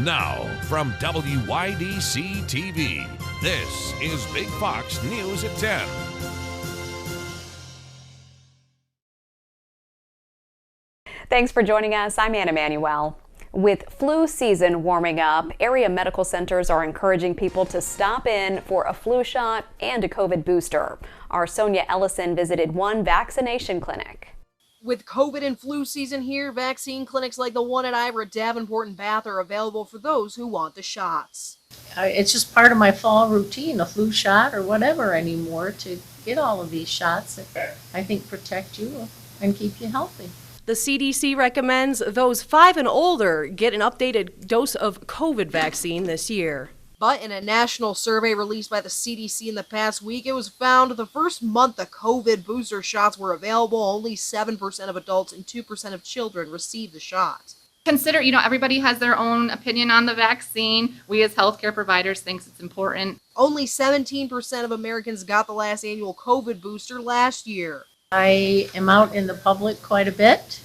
Now, from WYDC TV, this is Big Fox News at 10. Thanks for joining us. I'm Anna Manuel. With flu season warming up, area medical centers are encouraging people to stop in for a flu shot and a COVID booster. Our Sonia Ellison visited one vaccination clinic. With COVID and flu season here, vaccine clinics like the one at Ira, Davenport, and Bath are available for those who want the shots. It's just part of my fall routine, a flu shot or whatever anymore, to get all of these shots that I think protect you and keep you healthy. The CDC recommends those 5 and older get an updated dose of COVID vaccine this year. But in a national survey released by the CDC in the past week, it was found the first month the COVID booster shots were available, only 7% of adults and 2% of children received the shot. Consider, everybody has their own opinion on the vaccine. We as healthcare providers think it's important. Only 17% of Americans got the last annual COVID booster last year. I am out in the public quite a bit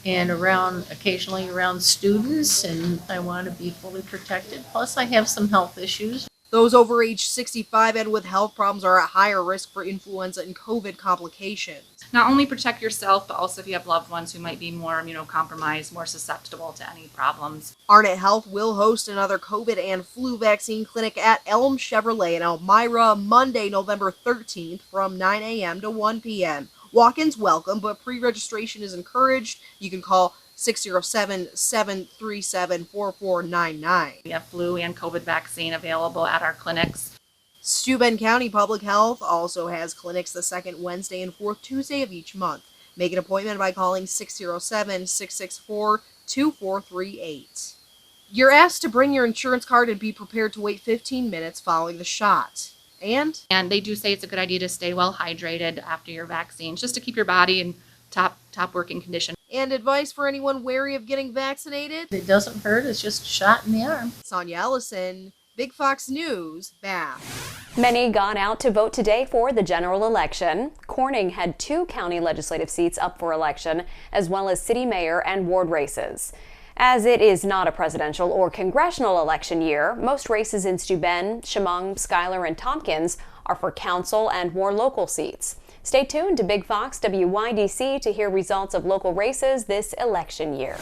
and occasionally around students, and I want to be fully protected. Plus, I have some health issues. Those over age 65 and with health problems are at higher risk for influenza and COVID complications. Not only protect yourself, but also if you have loved ones who might be more immunocompromised, more susceptible to any problems. Arnett Health will host another COVID and flu vaccine clinic at Elm Chevrolet in Elmira Monday, November 13th from 9 a.m. to 1 p.m. Walk-ins welcome, but pre-registration is encouraged. You can call 607-737-4499. We have flu and COVID vaccine available at our clinics. Steuben County Public Health also has clinics the second Wednesday and fourth Tuesday of each month. Make an appointment by calling 607-664-2438. You're asked to bring your insurance card and be prepared to wait 15 minutes following the shot. And they do say it's a good idea to stay well hydrated after your vaccines, just to keep your body in top working condition. And advice for anyone wary of getting vaccinated? It doesn't hurt, it's just a shot in the arm. Sonia Ellison, Big Fox News, Bath. Many got out to vote today for the general election. Corning had 2 county legislative seats up for election, as well as city mayor and ward races. As it is not a presidential or congressional election year, most races in Steuben, Chemung, Schuyler, and Tompkins are for council and more local seats. Stay tuned to Big Fox WYDC to hear results of local races this election year.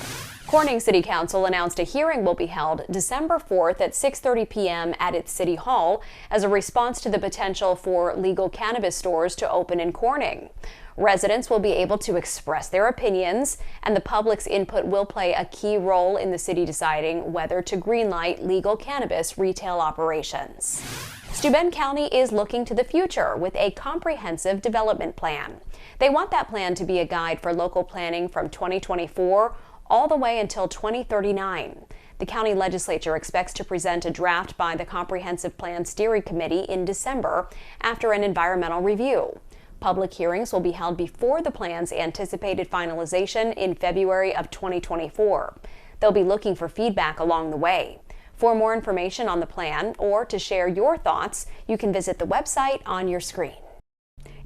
Corning City Council announced a hearing will be held December 4th at 6:30 p.m. at its City Hall as a response to the potential for legal cannabis stores to open in Corning. Residents will be able to express their opinions, and the public's input will play a key role in the city deciding whether to greenlight legal cannabis retail operations. Steuben County is looking to the future with a comprehensive development plan. They want that plan to be a guide for local planning from 2024 all the way until 2039. The county legislature expects to present a draft by the Comprehensive Plan Steering Committee in December after an environmental review. Public hearings will be held before the plan's anticipated finalization in February of 2024. They'll be looking for feedback along the way. For more information on the plan or to share your thoughts, you can visit the website on your screen.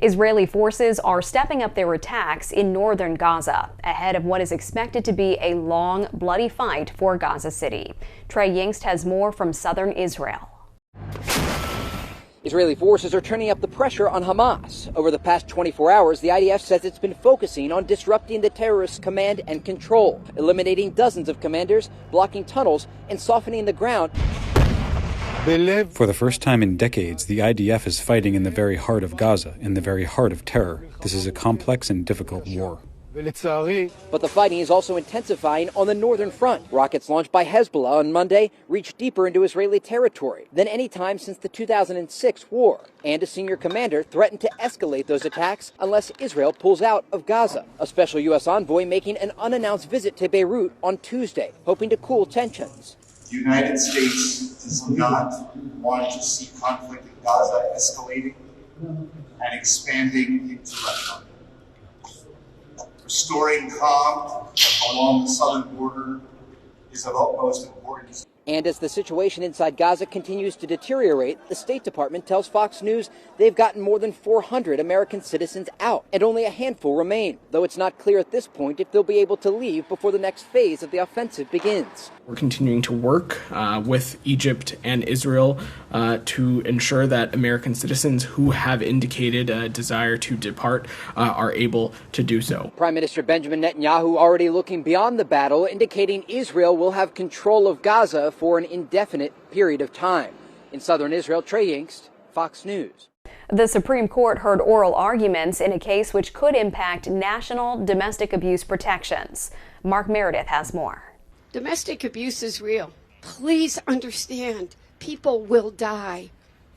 Israeli forces are stepping up their attacks in northern Gaza ahead of what is expected to be a long, bloody fight for Gaza City. Trey Yingst has more from southern Israel. Israeli forces are turning up the pressure on Hamas. Over the past 24 hours, the IDF says it's been focusing on disrupting the terrorists' command and control, eliminating dozens of commanders, blocking tunnels, and softening the ground. For the first time in decades, the IDF is fighting in the very heart of Gaza, in the very heart of terror. This is a complex and difficult war. But the fighting is also intensifying on the northern front. Rockets launched by Hezbollah on Monday reached deeper into Israeli territory than any time since the 2006 war. And a senior commander threatened to escalate those attacks unless Israel pulls out of Gaza. A special U.S. envoy making an unannounced visit to Beirut on Tuesday, hoping to cool tensions. The United States does not want to see conflict in Gaza escalating and expanding into Lebanon. Restoring calm along the southern border is of utmost importance. And as the situation inside Gaza continues to deteriorate, the State Department tells Fox News they've gotten more than 400 American citizens out, and only a handful remain, though it's not clear at this point if they'll be able to leave before the next phase of the offensive begins. We're continuing to work with Egypt and Israel to ensure that American citizens who have indicated a desire to depart are able to do so. Prime Minister Benjamin Netanyahu already looking beyond the battle, indicating Israel will have control of Gaza for an indefinite period of time. In southern Israel, Trey Yingst, Fox News. The Supreme Court heard oral arguments in a case which could impact national domestic abuse protections. Mark Meredith has more. Domestic abuse is real. Please understand, people will die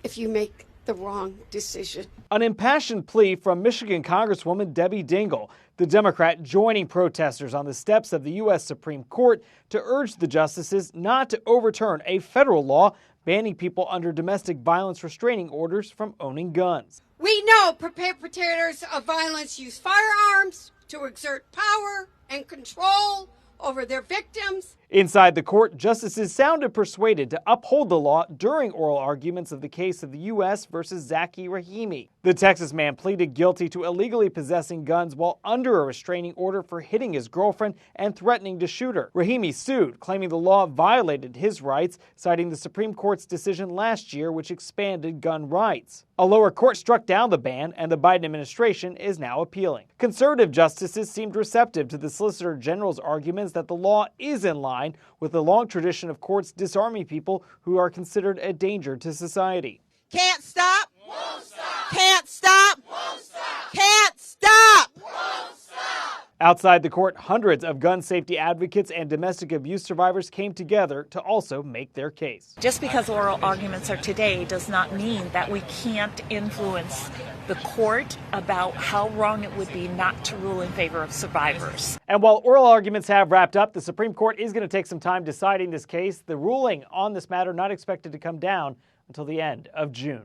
if you make the wrong decision. An impassioned plea from Michigan Congresswoman Debbie Dingell, the Democrat joining protesters on the steps of the U.S. Supreme Court to urge the justices not to overturn a federal law banning people under domestic violence restraining orders from owning guns. We know perpetrators of violence use firearms to exert power and control over their victims. Inside the court, justices sounded persuaded to uphold the law during oral arguments of the case of the U.S. versus Zackey Rahimi. The Texas man pleaded guilty to illegally possessing guns while under a restraining order for hitting his girlfriend and threatening to shoot her. Rahimi sued, claiming the law violated his rights, citing the Supreme Court's decision last year which expanded gun rights. A lower court struck down the ban, and the Biden administration is now appealing. Conservative justices seemed receptive to the Solicitor General's arguments that the law is in line with the long tradition of courts disarming people who are considered a danger to society. Can't stop. Won't stop. Can't stop. Won't stop. Can't stop. Won't stop. Outside the court, hundreds of gun safety advocates and domestic abuse survivors came together to also make their case. Just because oral arguments are today does not mean that we can't influence the court about how wrong it would be not to rule in favor of survivors. And while oral arguments have wrapped up, the Supreme Court is going to take some time deciding this case. The ruling on this matter not expected to come down until the end of June.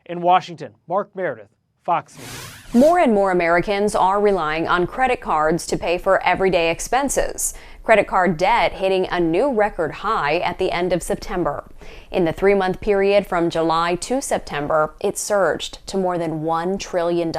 In Washington, Mark Meredith, Fox News. More and more Americans are relying on credit cards to pay for everyday expenses. Credit card debt hitting a new record high at the end of September. In the 3-month period from July to September, it surged to more than $1 trillion.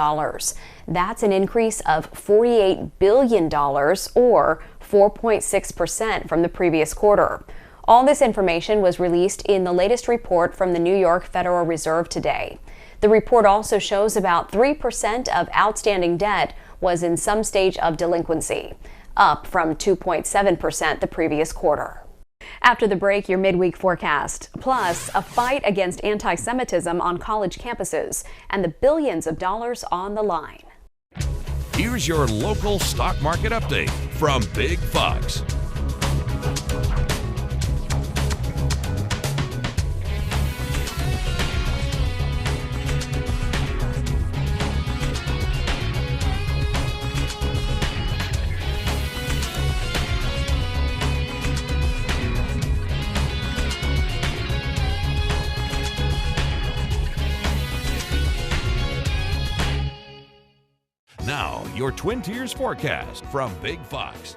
That's an increase of $48 billion, or 4.6% from the previous quarter. All this information was released in the latest report from the New York Federal Reserve today. The report also shows about 3% of outstanding debt was in some stage of delinquency, up from 2.7% the previous quarter. After the break, your midweek forecast, plus a fight against anti-Semitism on college campuses and the billions of dollars on the line. Here's your local stock market update from Big Fox. Now, your Twin Tiers forecast from Big Fox.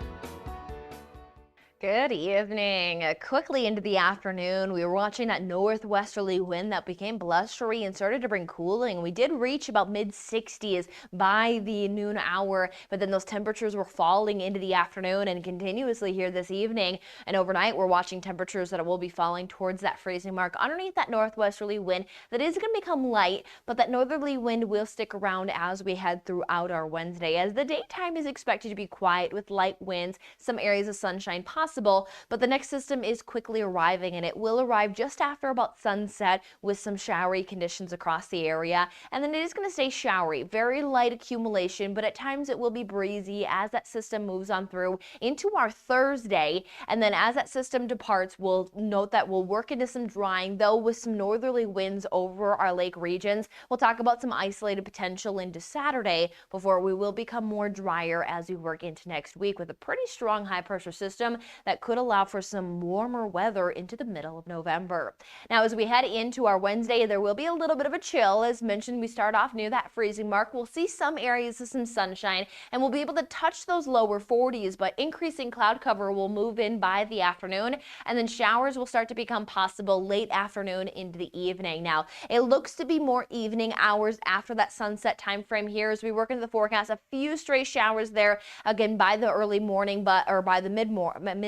Good evening. Quickly into the afternoon, we were watching that northwesterly wind that became blustery and started to bring cooling. We did reach about mid-60s by the noon hour, but then those temperatures were falling into the afternoon and continuously here this evening. And overnight, we're watching temperatures that will be falling towards that freezing mark underneath that northwesterly wind that is going to become light, but that northerly wind will stick around as we head throughout our Wednesday, as the daytime is expected to be quiet with light winds, some areas of sunshine possible. But the next system is quickly arriving, and it will arrive just after about sunset with some showery conditions across the area. And then it is going to stay showery, very light accumulation, but at times it will be breezy as that system moves on through into our Thursday. And then as that system departs, we'll note that we'll work into some drying, though with some northerly winds over our lake regions. We'll talk about some isolated potential into Saturday before we will become more drier as we work into next week with a pretty strong high pressure system that could allow for some warmer weather into the middle of November. Now, as we head into our Wednesday, there will be a little bit of a chill. As mentioned, we start off near that freezing mark. We'll see some areas of some sunshine, and we'll be able to touch those lower 40s, but increasing cloud cover will move in by the afternoon, and then showers will start to become possible late afternoon into the evening. Now, it looks to be more evening hours after that sunset time frame here as we work into the forecast. A few stray showers there, again, by the early morning, or by the mid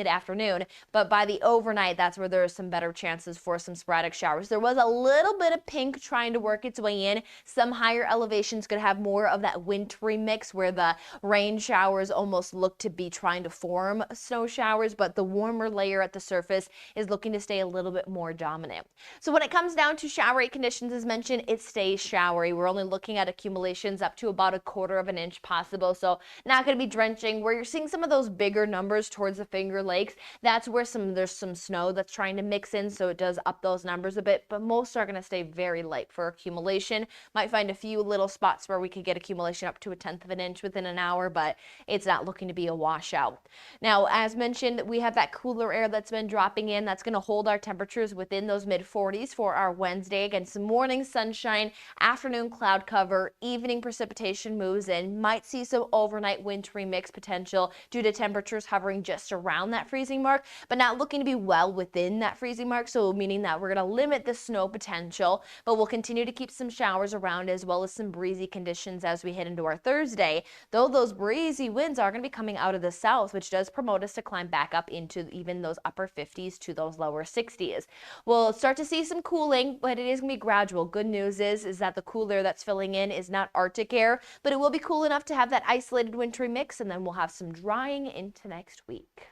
mid-afternoon, but by the overnight, that's where there are some better chances for some sporadic showers. There was a little bit of pink trying to work its way in. Some higher elevations could have more of that wintry mix where the rain showers almost look to be trying to form snow showers, but the warmer layer at the surface is looking to stay a little bit more dominant. So when it comes down to showery conditions, as mentioned, it stays showery. We're only looking at accumulations up to about 1/4 of an inch possible, so not going to be drenching. Where you're seeing some of those bigger numbers towards the Finger Lakes, that's where there's some snow that's trying to mix in, so it does up those numbers a bit, but most are going to stay very light for accumulation. Might find a few little spots where we could get accumulation up to 1/10 of an inch within an hour, but it's not looking to be a washout. Now, as mentioned, we have that cooler air that's been dropping in. That's going to hold our temperatures within those mid-40s for our Wednesday. Again, some morning sunshine, afternoon cloud cover, evening precipitation moves in. Might see some overnight wintry mix potential due to temperatures hovering just around that freezing mark, but not looking to be well within that freezing mark, so meaning that we're going to limit the snow potential, but we'll continue to keep some showers around as well as some breezy conditions as we head into our Thursday, though those breezy winds are going to be coming out of the south, which does promote us to climb back up into even those upper 50s to those lower 60s. We'll start to see some cooling, but it is going to be gradual. Good news is that the cool air that's filling in is not Arctic air, but it will be cool enough to have that isolated wintry mix, and then we'll have some drying into next week.